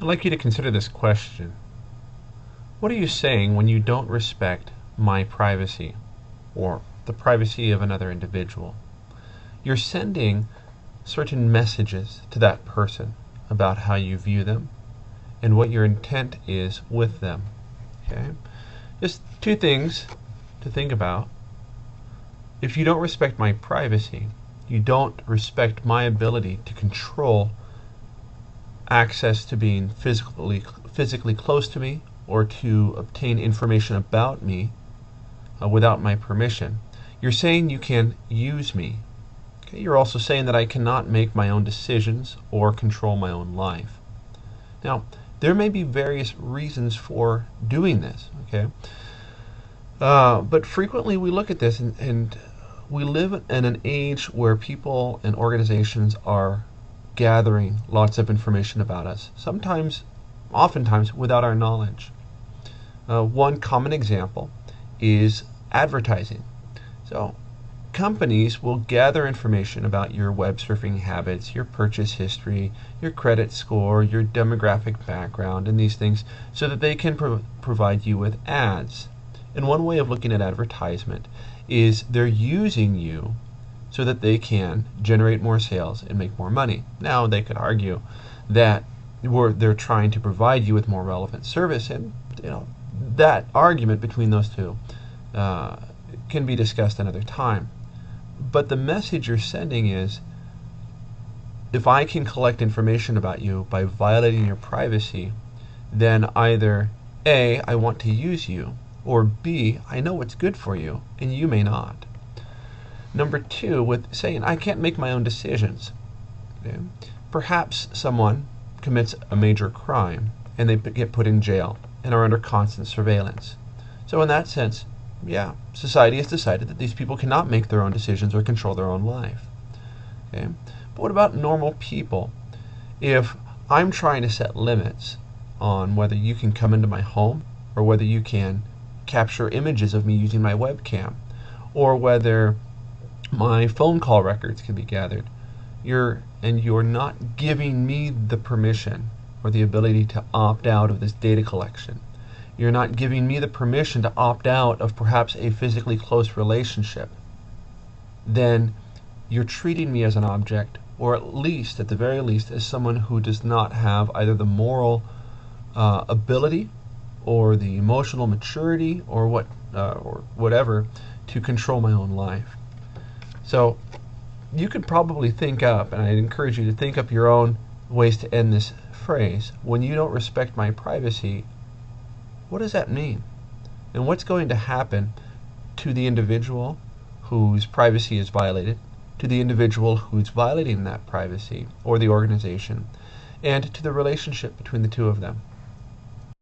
I'd like you to consider this question. What are you saying when you don't respect my privacy or the privacy of another individual? You're sending certain messages to that person about how you view them and what your intent is with them. Okay? Just two things to think about. If you don't respect my privacy, you don't respect my ability to control access to being physically close to me or to obtain information about me without my permission. You're saying you can use me. Okay? You're also saying that I cannot make my own decisions or control my own life. Now, there may be various reasons for doing this, okay? But frequently we look at this and we live in an age where people and organizations are gathering lots of information about us, oftentimes without our knowledge. One common example is advertising. So companies will gather information about your web surfing habits, your purchase history, your credit score, your demographic background, and these things so that they can provide you with ads. And one way of looking at advertisement is they're using you so that they can generate more sales and make more money. Now, they could argue that they're trying to provide you with more relevant service, and that argument between those two can be discussed another time. But the message you're sending is, if I can collect information about you by violating your privacy, then either A, I want to use you, or B, I know what's good for you, and you may not. Number two, with saying I can't make my own decisions. Okay? Perhaps someone commits a major crime and they get put in jail and are under constant surveillance. So in that sense, yeah, society has decided that these people cannot make their own decisions or control their own life. Okay? But what about normal people? If I'm trying to set limits on whether you can come into my home or whether you can capture images of me using my webcam, or whether my phone call records can be gathered, you're not giving me the permission or the ability to opt out of this data collection. You're not giving me the permission to opt out of perhaps a physically close relationship. Then you're treating me as an object, or at the very least, as someone who does not have either the moral ability or the emotional maturity or whatever to control my own life. So you could probably think up, and I'd encourage you to think up your own ways to end this phrase. When you don't respect my privacy, what does that mean? And what's going to happen to the individual whose privacy is violated, to the individual who's violating that privacy, or the organization, and to the relationship between the two of them?